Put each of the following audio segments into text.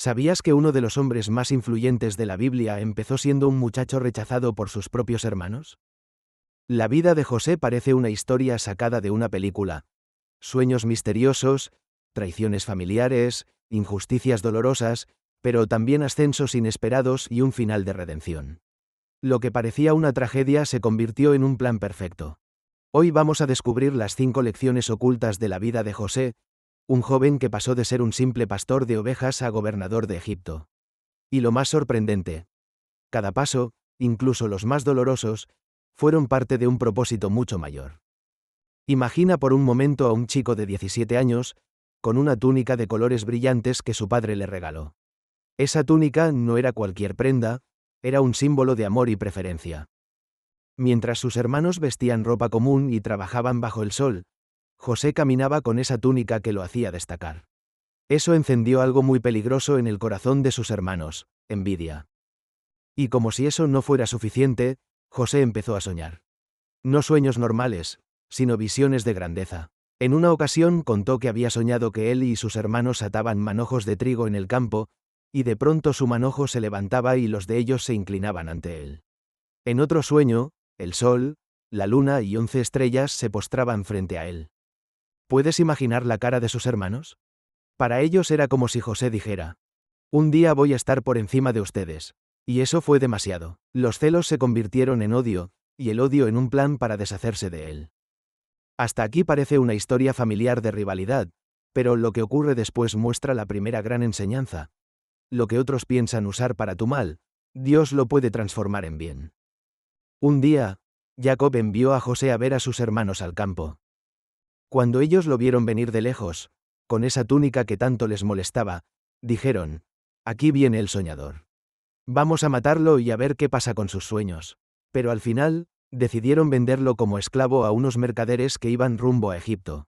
¿Sabías que uno de los hombres más influyentes de la Biblia empezó siendo un muchacho rechazado por sus propios hermanos? La vida de José parece una historia sacada de una película. Sueños misteriosos, traiciones familiares, injusticias dolorosas, pero también ascensos inesperados y un final de redención. Lo que parecía una tragedia se convirtió en un plan perfecto. Hoy vamos a descubrir las 5 lecciones ocultas de la vida de José, un joven que pasó de ser un simple pastor de ovejas a gobernador de Egipto. Y lo más sorprendente, cada paso, incluso los más dolorosos, fueron parte de un propósito mucho mayor. Imagina por un momento a un chico de 17 años, con una túnica de colores brillantes que su padre le regaló. Esa túnica no era cualquier prenda, era un símbolo de amor y preferencia. Mientras sus hermanos vestían ropa común y trabajaban bajo el sol, José caminaba con esa túnica que lo hacía destacar. Eso encendió algo muy peligroso en el corazón de sus hermanos: envidia. Y como si eso no fuera suficiente, José empezó a soñar. No sueños normales, sino visiones de grandeza. En una ocasión contó que había soñado que él y sus hermanos ataban manojos de trigo en el campo, y de pronto su manojo se levantaba y los de ellos se inclinaban ante él. En otro sueño, el sol, la luna y 11 estrellas se postraban frente a él. ¿Puedes imaginar la cara de sus hermanos? Para ellos era como si José dijera: un día voy a estar por encima de ustedes. Y eso fue demasiado. Los celos se convirtieron en odio, y el odio en un plan para deshacerse de él. Hasta aquí parece una historia familiar de rivalidad, pero lo que ocurre después muestra la primera gran enseñanza. Lo que otros piensan usar para tu mal, Dios lo puede transformar en bien. Un día, Jacob envió a José a ver a sus hermanos al campo. Cuando ellos lo vieron venir de lejos, con esa túnica que tanto les molestaba, dijeron: aquí viene el soñador. Vamos a matarlo y a ver qué pasa con sus sueños. Pero al final, decidieron venderlo como esclavo a unos mercaderes que iban rumbo a Egipto.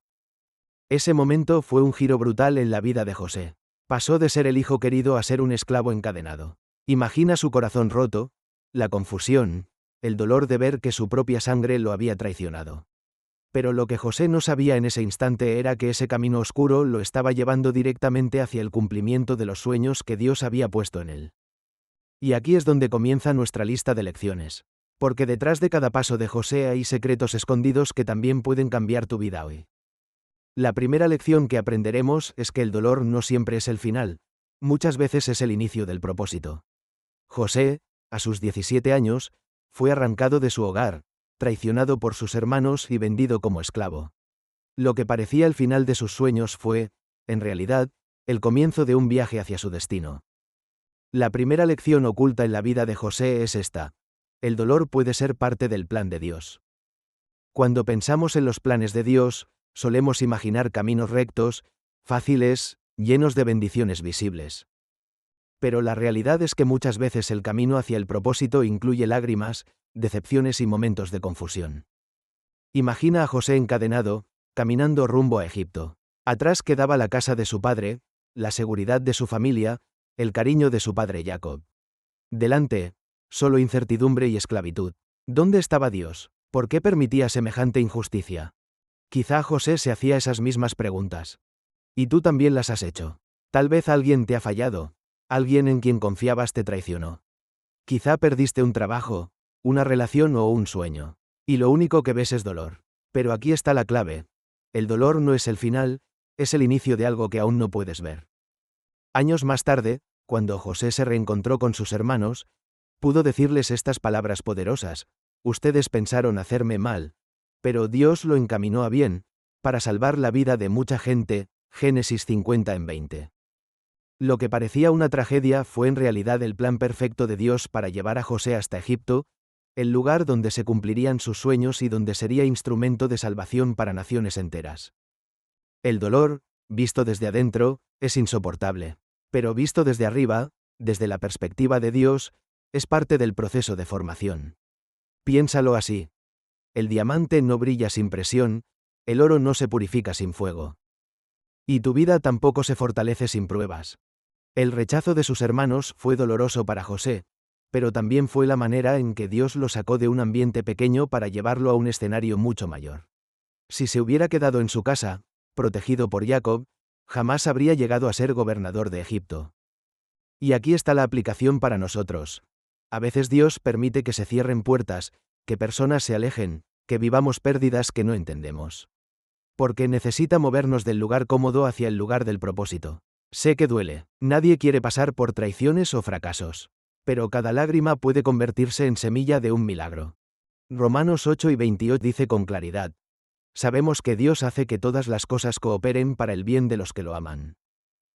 Ese momento fue un giro brutal en la vida de José. Pasó de ser el hijo querido a ser un esclavo encadenado. Imagina su corazón roto, la confusión, el dolor de ver que su propia sangre lo había traicionado. Pero lo que José no sabía en ese instante era que ese camino oscuro lo estaba llevando directamente hacia el cumplimiento de los sueños que Dios había puesto en él. Y aquí es donde comienza nuestra lista de lecciones. Porque detrás de cada paso de José hay secretos escondidos que también pueden cambiar tu vida hoy. La primera lección que aprenderemos es que el dolor no siempre es el final, muchas veces es el inicio del propósito. José, a sus 17 años, fue arrancado de su hogar, traicionado por sus hermanos y vendido como esclavo. Lo que parecía el final de sus sueños fue, en realidad, el comienzo de un viaje hacia su destino. La primera lección oculta en la vida de José es esta: el dolor puede ser parte del plan de Dios. Cuando pensamos en los planes de Dios, solemos imaginar caminos rectos, fáciles, llenos de bendiciones visibles. Pero la realidad es que muchas veces el camino hacia el propósito incluye lágrimas, decepciones y momentos de confusión. Imagina a José encadenado, caminando rumbo a Egipto. Atrás quedaba la casa de su padre, la seguridad de su familia, el cariño de su padre Jacob. Delante, solo incertidumbre y esclavitud. ¿Dónde estaba Dios? ¿Por qué permitía semejante injusticia? Quizá José se hacía esas mismas preguntas. Y tú también las has hecho. Tal vez alguien te ha fallado, alguien en quien confiabas te traicionó. Quizá perdiste un trabajo, una relación o un sueño. Y lo único que ves es dolor. Pero aquí está la clave. El dolor no es el final, es el inicio de algo que aún no puedes ver. Años más tarde, cuando José se reencontró con sus hermanos, pudo decirles estas palabras poderosas: ustedes pensaron hacerme mal, pero Dios lo encaminó a bien, para salvar la vida de mucha gente. Génesis 50:20. Lo que parecía una tragedia fue en realidad el plan perfecto de Dios para llevar a José hasta Egipto, el lugar donde se cumplirían sus sueños y donde sería instrumento de salvación para naciones enteras. El dolor, visto desde adentro, es insoportable. Pero visto desde arriba, desde la perspectiva de Dios, es parte del proceso de formación. Piénsalo así. El diamante no brilla sin presión, el oro no se purifica sin fuego. Y tu vida tampoco se fortalece sin pruebas. El rechazo de sus hermanos fue doloroso para José, pero también fue la manera en que Dios lo sacó de un ambiente pequeño para llevarlo a un escenario mucho mayor. Si se hubiera quedado en su casa, protegido por Jacob, jamás habría llegado a ser gobernador de Egipto. Y aquí está la aplicación para nosotros. A veces Dios permite que se cierren puertas, que personas se alejen, que vivamos pérdidas que no entendemos. Porque necesita movernos del lugar cómodo hacia el lugar del propósito. Sé que duele. Nadie quiere pasar por traiciones o fracasos. Pero cada lágrima puede convertirse en semilla de un milagro. Romanos 8:28 dice con claridad: sabemos que Dios hace que todas las cosas cooperen para el bien de los que lo aman.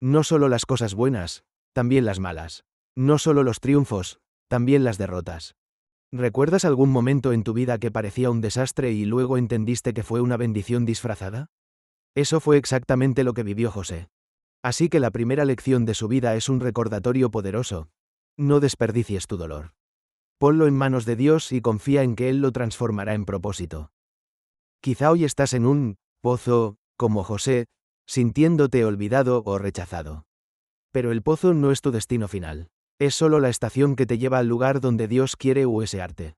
No solo las cosas buenas, también las malas. No solo los triunfos, también las derrotas. ¿Recuerdas algún momento en tu vida que parecía un desastre y luego entendiste que fue una bendición disfrazada? Eso fue exactamente lo que vivió José. Así que la primera lección de su vida es un recordatorio poderoso. No desperdicies tu dolor. Ponlo en manos de Dios y confía en que Él lo transformará en propósito. Quizá hoy estás en un pozo, como José, sintiéndote olvidado o rechazado. Pero el pozo no es tu destino final. Es solo la estación que te lleva al lugar donde Dios quiere huesearte.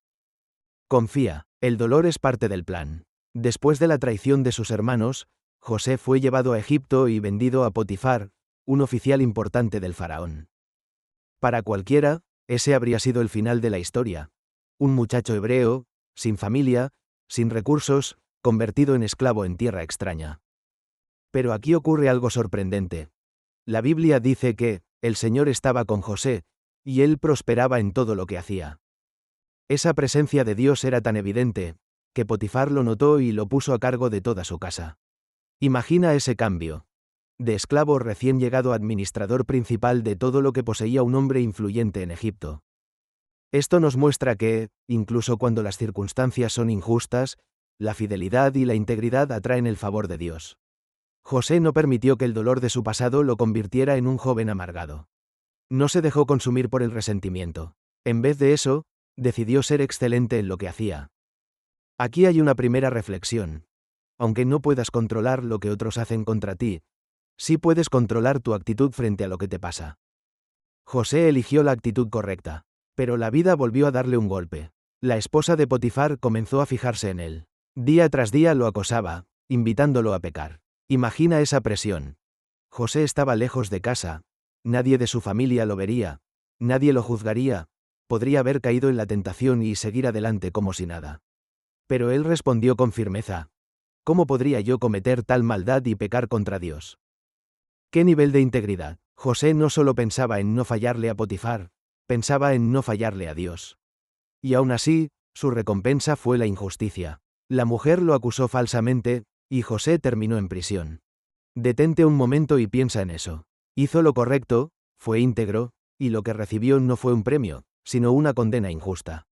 Confía, el dolor es parte del plan. Después de la traición de sus hermanos, José fue llevado a Egipto y vendido a Potifar, un oficial importante del faraón. Para cualquiera, ese habría sido el final de la historia. Un muchacho hebreo, sin familia, sin recursos, convertido en esclavo en tierra extraña. Pero aquí ocurre algo sorprendente. La Biblia dice que el Señor estaba con José, y él prosperaba en todo lo que hacía. Esa presencia de Dios era tan evidente, que Potifar lo notó y lo puso a cargo de toda su casa. Imagina ese cambio. De esclavo recién llegado a administrador principal de todo lo que poseía un hombre influyente en Egipto. Esto nos muestra que, incluso cuando las circunstancias son injustas, la fidelidad y la integridad atraen el favor de Dios. José no permitió que el dolor de su pasado lo convirtiera en un joven amargado. No se dejó consumir por el resentimiento. En vez de eso, decidió ser excelente en lo que hacía. Aquí hay una primera reflexión. Aunque no puedas controlar lo que otros hacen contra ti, sí puedes controlar tu actitud frente a lo que te pasa. José eligió la actitud correcta, pero la vida volvió a darle un golpe. La esposa de Potifar comenzó a fijarse en él. Día tras día lo acosaba, invitándolo a pecar. Imagina esa presión. José estaba lejos de casa, nadie de su familia lo vería, nadie lo juzgaría, podría haber caído en la tentación y seguir adelante como si nada. Pero él respondió con firmeza: ¿cómo podría yo cometer tal maldad y pecar contra Dios? ¿Qué nivel de integridad? José no solo pensaba en no fallarle a Potifar, pensaba en no fallarle a Dios. Y aún así, su recompensa fue la injusticia. La mujer lo acusó falsamente, y José terminó en prisión. Detente un momento y piensa en eso. Hizo lo correcto, fue íntegro, y lo que recibió no fue un premio, sino una condena injusta.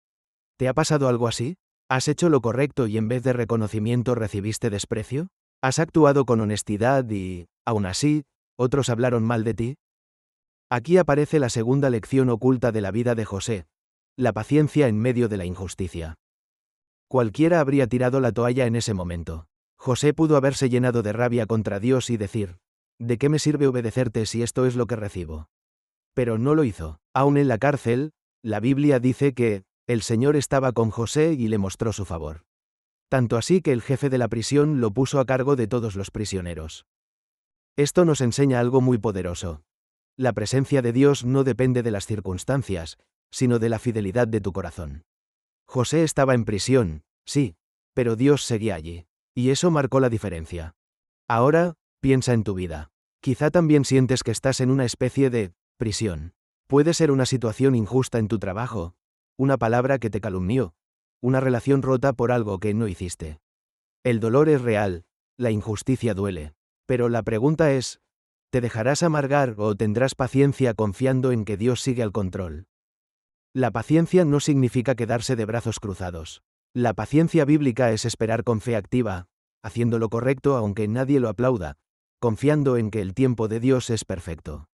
¿Te ha pasado algo así? ¿Has hecho lo correcto y en vez de reconocimiento recibiste desprecio? ¿Has actuado con honestidad y, aún así, otros hablaron mal de ti? Aquí aparece la segunda lección oculta de la vida de José: la paciencia en medio de la injusticia. Cualquiera habría tirado la toalla en ese momento. José pudo haberse llenado de rabia contra Dios y decir: ¿de qué me sirve obedecerte si esto es lo que recibo? Pero no lo hizo. Aún en la cárcel, la Biblia dice que el Señor estaba con José y le mostró su favor. Tanto así que el jefe de la prisión lo puso a cargo de todos los prisioneros. Esto nos enseña algo muy poderoso. La presencia de Dios no depende de las circunstancias, sino de la fidelidad de tu corazón. José estaba en prisión, sí, pero Dios seguía allí. Y eso marcó la diferencia. Ahora, piensa en tu vida. Quizá también sientes que estás en una especie de prisión. Puede ser una situación injusta en tu trabajo, una palabra que te calumnió, una relación rota por algo que no hiciste. El dolor es real, la injusticia duele. Pero la pregunta es: ¿te dejarás amargar o tendrás paciencia confiando en que Dios sigue al control? La paciencia no significa quedarse de brazos cruzados. La paciencia bíblica es esperar con fe activa, haciendo lo correcto aunque nadie lo aplauda, confiando en que el tiempo de Dios es perfecto.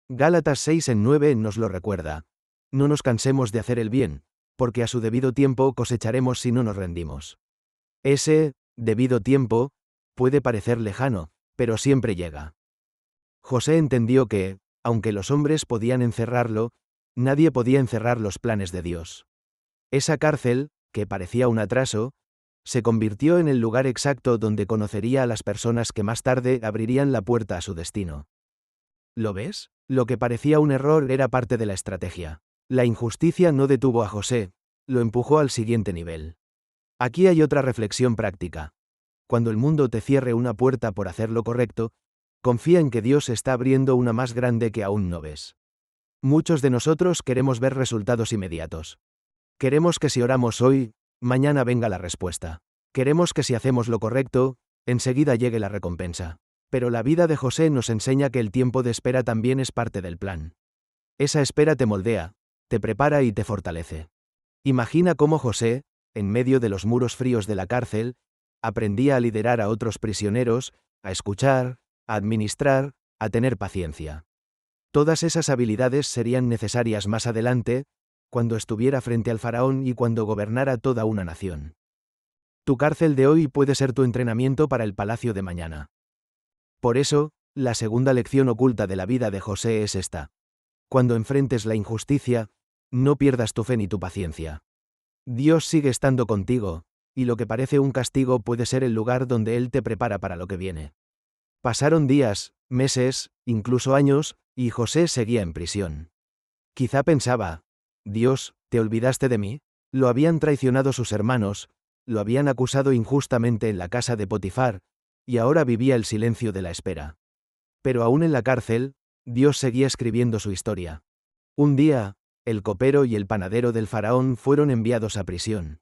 Gálatas 6:9 nos lo recuerda. No nos cansemos de hacer el bien, porque a su debido tiempo cosecharemos si no nos rendimos. Ese debido tiempo puede parecer lejano, pero siempre llega. José entendió que, aunque los hombres podían encerrarlo, nadie podía encerrar los planes de Dios. Esa cárcel, que parecía un atraso, se convirtió en el lugar exacto donde conocería a las personas que más tarde abrirían la puerta a su destino. ¿Lo ves? Lo que parecía un error era parte de la estrategia. La injusticia no detuvo a José, lo empujó al siguiente nivel. Aquí hay otra reflexión práctica. Cuando el mundo te cierre una puerta por hacer lo correcto, confía en que Dios está abriendo una más grande que aún no ves. Muchos de nosotros queremos ver resultados inmediatos. Queremos que si oramos hoy, mañana venga la respuesta. Queremos que si hacemos lo correcto, enseguida llegue la recompensa. Pero la vida de José nos enseña que el tiempo de espera también es parte del plan. Esa espera te moldea, te prepara y te fortalece. Imagina cómo José, en medio de los muros fríos de la cárcel, aprendía a liderar a otros prisioneros, a escuchar, a administrar, a tener paciencia. Todas esas habilidades serían necesarias más adelante, cuando estuviera frente al faraón y cuando gobernara toda una nación. Tu cárcel de hoy puede ser tu entrenamiento para el palacio de mañana. Por eso, la segunda lección oculta de la vida de José es esta. Cuando enfrentes la injusticia, no pierdas tu fe ni tu paciencia. Dios sigue estando contigo, y lo que parece un castigo puede ser el lugar donde Él te prepara para lo que viene. Pasaron días, meses, incluso años, y José seguía en prisión. Quizá pensaba, Dios, ¿te olvidaste de mí? Lo habían traicionado sus hermanos, lo habían acusado injustamente en la casa de Potifar, y ahora vivía el silencio de la espera. Pero aún en la cárcel, Dios seguía escribiendo su historia. Un día, el copero y el panadero del faraón fueron enviados a prisión.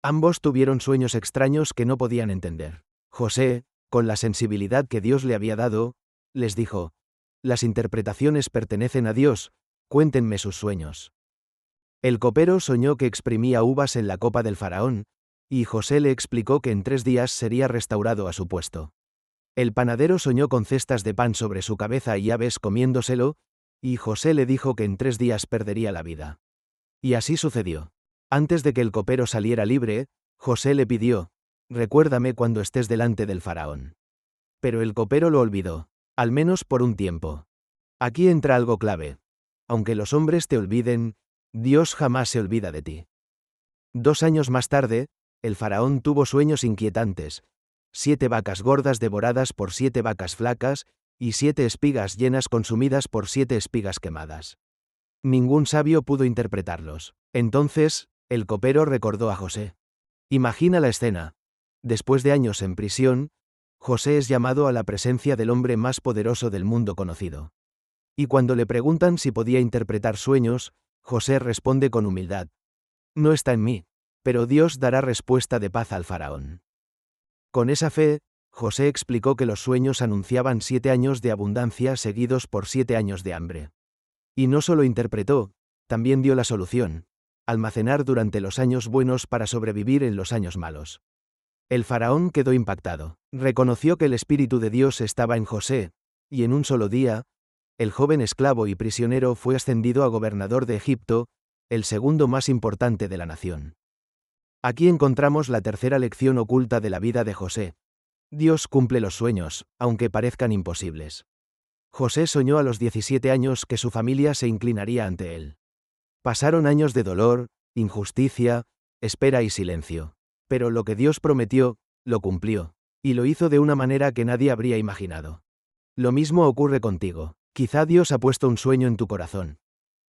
Ambos tuvieron sueños extraños que no podían entender. José, con la sensibilidad que Dios le había dado, les dijo, las interpretaciones pertenecen a Dios, cuéntenme sus sueños. El copero soñó que exprimía uvas en la copa del faraón, y José le explicó que en 3 días sería restaurado a su puesto. El panadero soñó con cestas de pan sobre su cabeza y aves comiéndoselo, y José le dijo que en 3 días perdería la vida. Y así sucedió. Antes de que el copero saliera libre, José le pidió, recuérdame cuando estés delante del faraón. Pero el copero lo olvidó, al menos por un tiempo. Aquí entra algo clave. Aunque los hombres te olviden, Dios jamás se olvida de ti. 2 años más tarde, el faraón tuvo sueños inquietantes. 7 vacas gordas devoradas por 7 vacas flacas, y 7 espigas llenas consumidas por 7 espigas quemadas. Ningún sabio pudo interpretarlos. Entonces, el copero recordó a José. Imagina la escena. Después de años en prisión, José es llamado a la presencia del hombre más poderoso del mundo conocido. Y cuando le preguntan si podía interpretar sueños, José responde con humildad. No está en mí, pero Dios dará respuesta de paz al faraón. Con esa fe, José explicó que los sueños anunciaban 7 años de abundancia seguidos por 7 años de hambre. Y no solo interpretó, también dio la solución: almacenar durante los años buenos para sobrevivir en los años malos. El faraón quedó impactado. Reconoció que el Espíritu de Dios estaba en José, y en un solo día, el joven esclavo y prisionero fue ascendido a gobernador de Egipto, el segundo más importante de la nación. Aquí encontramos la tercera lección oculta de la vida de José. Dios cumple los sueños, aunque parezcan imposibles. José soñó a los 17 años que su familia se inclinaría ante él. Pasaron años de dolor, injusticia, espera y silencio. Pero lo que Dios prometió, lo cumplió. Y lo hizo de una manera que nadie habría imaginado. Lo mismo ocurre contigo. Quizá Dios ha puesto un sueño en tu corazón.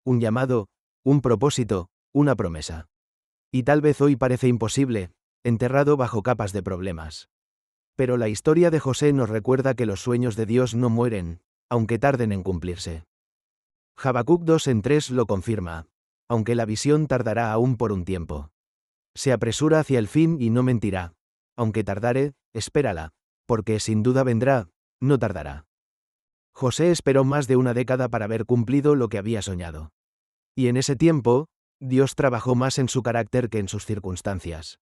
Un llamado, un propósito, una promesa. Y tal vez hoy parece imposible, enterrado bajo capas de problemas. Pero la historia de José nos recuerda que los sueños de Dios no mueren, aunque tarden en cumplirse. Habacuc 2:3 lo confirma. Aunque la visión tardará aún por un tiempo. Se apresura hacia el fin y no mentirá. Aunque tardare, espérala, porque sin duda vendrá, no tardará. José esperó más de una década para haber cumplido lo que había soñado. Y en ese tiempo, Dios trabajó más en su carácter que en sus circunstancias.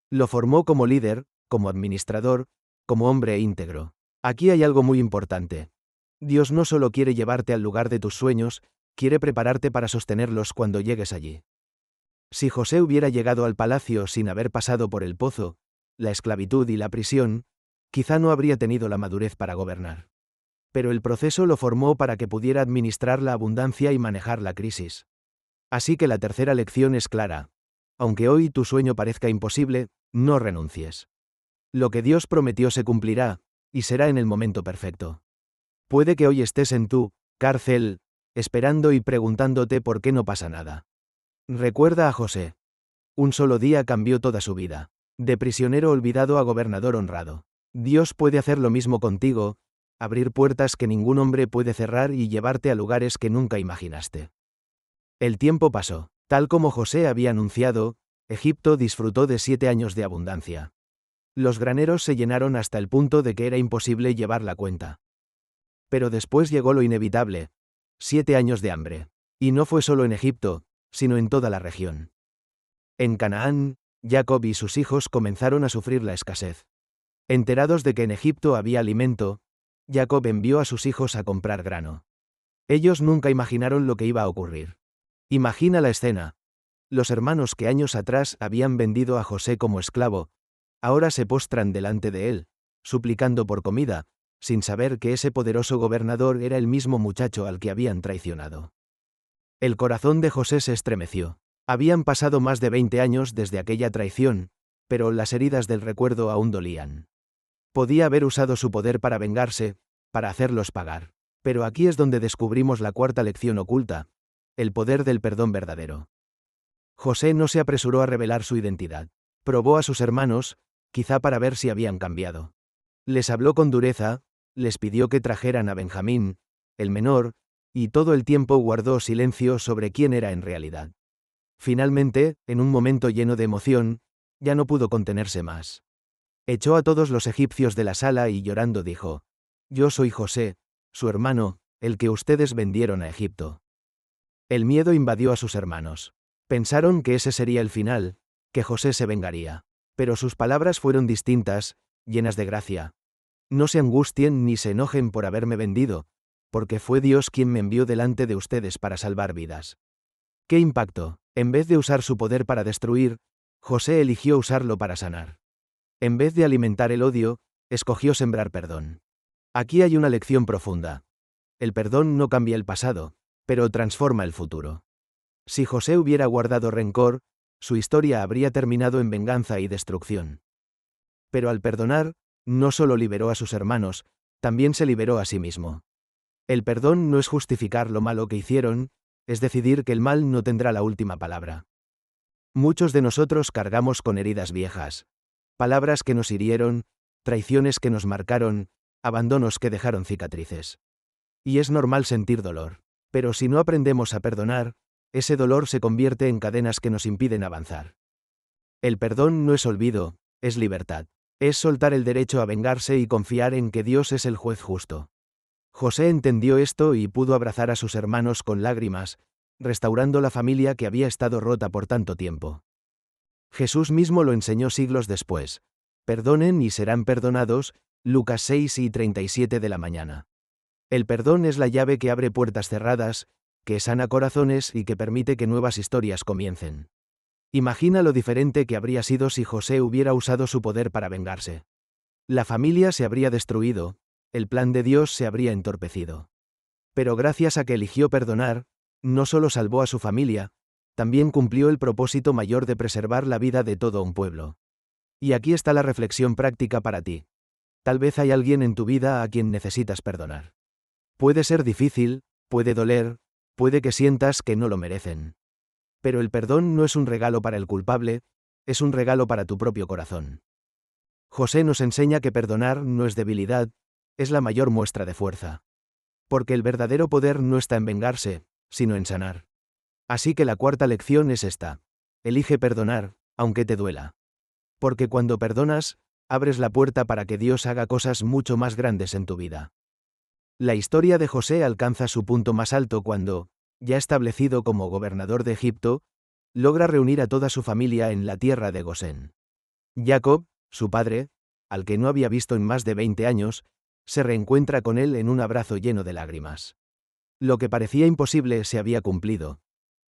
Lo formó como líder, como administrador, como hombre íntegro. Aquí hay algo muy importante. Dios no solo quiere llevarte al lugar de tus sueños, quiere prepararte para sostenerlos cuando llegues allí. Si José hubiera llegado al palacio sin haber pasado por el pozo, la esclavitud y la prisión, quizá no habría tenido la madurez para gobernar. Pero el proceso lo formó para que pudiera administrar la abundancia y manejar la crisis. Así que la tercera lección es clara. Aunque hoy tu sueño parezca imposible, no renuncies. Lo que Dios prometió se cumplirá, y será en el momento perfecto. Puede que hoy estés en tu cárcel, esperando y preguntándote por qué no pasa nada. Recuerda a José. Un solo día cambió toda su vida. De prisionero olvidado a gobernador honrado. Dios puede hacer lo mismo contigo, abrir puertas que ningún hombre puede cerrar y llevarte a lugares que nunca imaginaste. El tiempo pasó. Tal como José había anunciado, Egipto disfrutó de 7 años de abundancia. Los graneros se llenaron hasta el punto de que era imposible llevar la cuenta. Pero después llegó lo inevitable: 7 años de hambre. Y no fue solo en Egipto, sino en toda la región. En Canaán, Jacob y sus hijos comenzaron a sufrir la escasez. Enterados de que en Egipto había alimento, Jacob envió a sus hijos a comprar grano. Ellos nunca imaginaron lo que iba a ocurrir. Imagina la escena. Los hermanos que años atrás habían vendido a José como esclavo, ahora se postran delante de él, suplicando por comida, sin saber que ese poderoso gobernador era el mismo muchacho al que habían traicionado. El corazón de José se estremeció. Habían pasado más de 20 años desde aquella traición, pero las heridas del recuerdo aún dolían. Podía haber usado su poder para vengarse, para hacerlos pagar. Pero aquí es donde descubrimos la cuarta lección oculta: el poder del perdón verdadero. José no se apresuró a revelar su identidad. Probó a sus hermanos, quizá para ver si habían cambiado. Les habló con dureza, les pidió que trajeran a Benjamín, el menor, y todo el tiempo guardó silencio sobre quién era en realidad. Finalmente, en un momento lleno de emoción, ya no pudo contenerse más. Echó a todos los egipcios de la sala y llorando dijo: «Yo soy José, su hermano, el que ustedes vendieron a Egipto». El miedo invadió a sus hermanos. Pensaron que ese sería el final, que José se vengaría. Pero sus palabras fueron distintas, llenas de gracia. «No se angustien ni se enojen por haberme vendido, porque fue Dios quien me envió delante de ustedes para salvar vidas». ¡Qué impacto! En vez de usar su poder para destruir, José eligió usarlo para sanar. En vez de alimentar el odio, escogió sembrar perdón. Aquí hay una lección profunda. El perdón no cambia el pasado, pero transforma el futuro. Si José hubiera guardado rencor, su historia habría terminado en venganza y destrucción. Pero al perdonar, no solo liberó a sus hermanos, también se liberó a sí mismo. El perdón no es justificar lo malo que hicieron, es decidir que el mal no tendrá la última palabra. Muchos de nosotros cargamos con heridas viejas. Palabras que nos hirieron, traiciones que nos marcaron, abandonos que dejaron cicatrices. Y es normal sentir dolor. Pero si no aprendemos a perdonar, ese dolor se convierte en cadenas que nos impiden avanzar. El perdón no es olvido, es libertad. Es soltar el derecho a vengarse y confiar en que Dios es el juez justo. José entendió esto y pudo abrazar a sus hermanos con lágrimas, restaurando la familia que había estado rota por tanto tiempo. Jesús mismo lo enseñó siglos después. Perdonen y serán perdonados, Lucas 6:37 de la mañana. El perdón es la llave que abre puertas cerradas, que sana corazones y que permite que nuevas historias comiencen. Imagina lo diferente que habría sido si José hubiera usado su poder para vengarse. La familia se habría destruido, el plan de Dios se habría entorpecido. Pero gracias a que eligió perdonar, no solo salvó a su familia, también cumplió el propósito mayor de preservar la vida de todo un pueblo. Y aquí está la reflexión práctica para ti. Tal vez hay alguien en tu vida a quien necesitas perdonar. Puede ser difícil, puede doler, puede que sientas que no lo merecen. Pero el perdón no es un regalo para el culpable, es un regalo para tu propio corazón. José nos enseña que perdonar no es debilidad, es la mayor muestra de fuerza. Porque el verdadero poder no está en vengarse, sino en sanar. Así que la cuarta lección es esta: elige perdonar, aunque te duela. Porque cuando perdonas, abres la puerta para que Dios haga cosas mucho más grandes en tu vida. La historia de José alcanza su punto más alto cuando, ya establecido como gobernador de Egipto, logra reunir a toda su familia en la tierra de Gosén. Jacob, su padre, al que no había visto en más de 20 años, se reencuentra con él en un abrazo lleno de lágrimas. Lo que parecía imposible se había cumplido.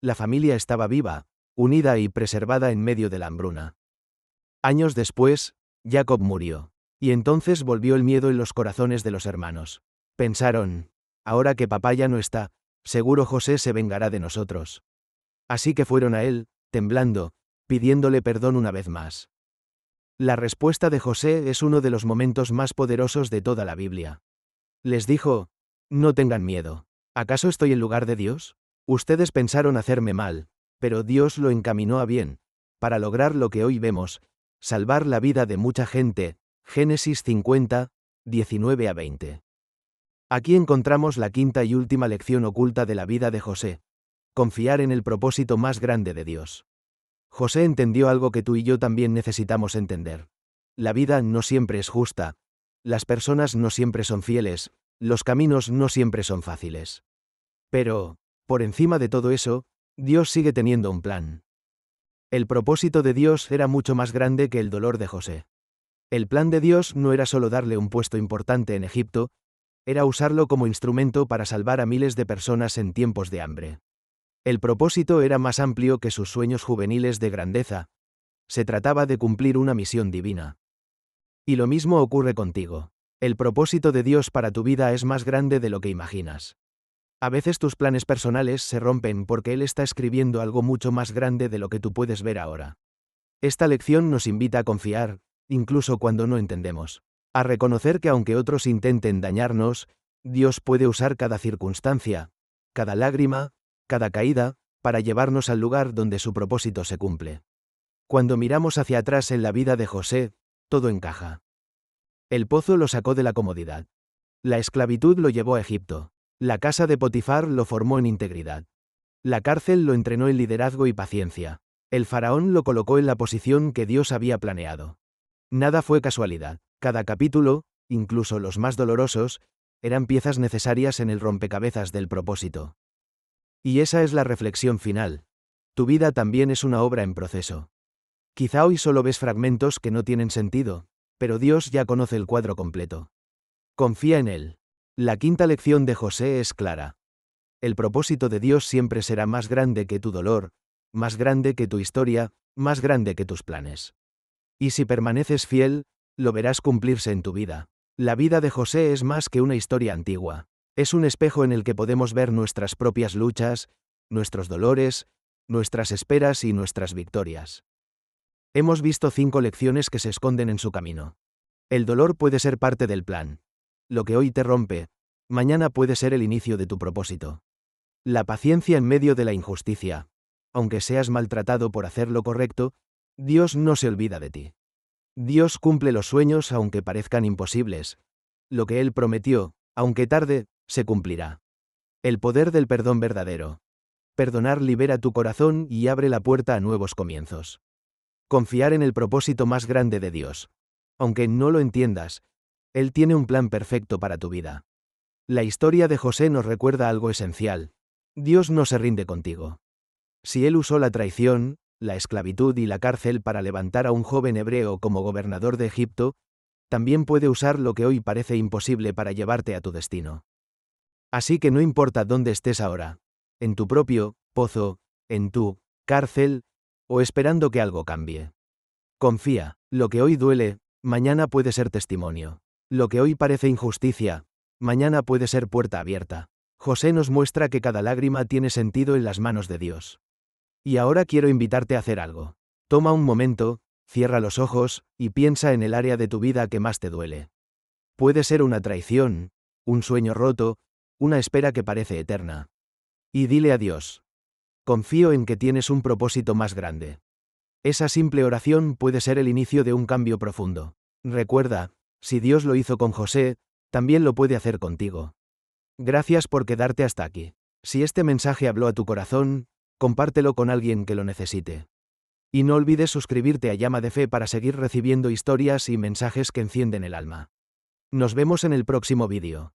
La familia estaba viva, unida y preservada en medio de la hambruna. Años después, Jacob murió. Y entonces volvió el miedo en los corazones de los hermanos. Pensaron: ahora que papá ya no está, seguro José se vengará de nosotros. Así que fueron a él, temblando, pidiéndole perdón una vez más. La respuesta de José es uno de los momentos más poderosos de toda la Biblia. Les dijo: no tengan miedo. ¿Acaso estoy en lugar de Dios? Ustedes pensaron hacerme mal, pero Dios lo encaminó a bien, para lograr lo que hoy vemos, salvar la vida de mucha gente. Génesis 50, 19 a 20. Aquí encontramos la quinta y última lección oculta de la vida de José: confiar en el propósito más grande de Dios. José entendió algo que tú y yo también necesitamos entender. La vida no siempre es justa, las personas no siempre son fieles, los caminos no siempre son fáciles. Pero, por encima de todo eso, Dios sigue teniendo un plan. El propósito de Dios era mucho más grande que el dolor de José. El plan de Dios no era solo darle un puesto importante en Egipto, era usarlo como instrumento para salvar a miles de personas en tiempos de hambre. El propósito era más amplio que sus sueños juveniles de grandeza. Se trataba de cumplir una misión divina. Y lo mismo ocurre contigo. El propósito de Dios para tu vida es más grande de lo que imaginas. A veces tus planes personales se rompen porque Él está escribiendo algo mucho más grande de lo que tú puedes ver ahora. Esta lección nos invita a confiar, incluso cuando no entendemos. A reconocer que aunque otros intenten dañarnos, Dios puede usar cada circunstancia, cada lágrima, cada caída, para llevarnos al lugar donde su propósito se cumple. Cuando miramos hacia atrás en la vida de José, todo encaja. El pozo lo sacó de la comodidad. La esclavitud lo llevó a Egipto. La casa de Potifar lo formó en integridad. La cárcel lo entrenó en liderazgo y paciencia. El faraón lo colocó en la posición que Dios había planeado. Nada fue casualidad. Cada capítulo, incluso los más dolorosos, eran piezas necesarias en el rompecabezas del propósito. Y esa es la reflexión final. Tu vida también es una obra en proceso. Quizá hoy solo ves fragmentos que no tienen sentido, pero Dios ya conoce el cuadro completo. Confía en Él. La quinta lección de José es clara. El propósito de Dios siempre será más grande que tu dolor, más grande que tu historia, más grande que tus planes. Y si permaneces fiel, lo verás cumplirse en tu vida. La vida de José es más que una historia antigua. Es un espejo en el que podemos ver nuestras propias luchas, nuestros dolores, nuestras esperas y nuestras victorias. Hemos visto 5 lecciones que se esconden en su camino. El dolor puede ser parte del plan. Lo que hoy te rompe, mañana puede ser el inicio de tu propósito. La paciencia en medio de la injusticia. Aunque seas maltratado por hacer lo correcto, Dios no se olvida de ti. Dios cumple los sueños aunque parezcan imposibles. Lo que Él prometió, aunque tarde, se cumplirá. El poder del perdón verdadero. Perdonar libera tu corazón y abre la puerta a nuevos comienzos. Confiar en el propósito más grande de Dios. Aunque no lo entiendas, Él tiene un plan perfecto para tu vida. La historia de José nos recuerda algo esencial. Dios no se rinde contigo. Si Él usó la traición, la esclavitud y la cárcel para levantar a un joven hebreo como gobernador de Egipto, también puede usar lo que hoy parece imposible para llevarte a tu destino. Así que no importa dónde estés ahora, en tu propio pozo, en tu cárcel, o esperando que algo cambie. Confía, lo que hoy duele, mañana puede ser testimonio. Lo que hoy parece injusticia, mañana puede ser puerta abierta. José nos muestra que cada lágrima tiene sentido en las manos de Dios. Y ahora quiero invitarte a hacer algo. Toma un momento, cierra los ojos, y piensa en el área de tu vida que más te duele. Puede ser una traición, un sueño roto, una espera que parece eterna. Y dile a Dios: confío en que tienes un propósito más grande. Esa simple oración puede ser el inicio de un cambio profundo. Recuerda, si Dios lo hizo con José, también lo puede hacer contigo. Gracias por quedarte hasta aquí. Si este mensaje habló a tu corazón, compártelo con alguien que lo necesite. Y no olvides suscribirte a Llama de Fe para seguir recibiendo historias y mensajes que encienden el alma. Nos vemos en el próximo vídeo.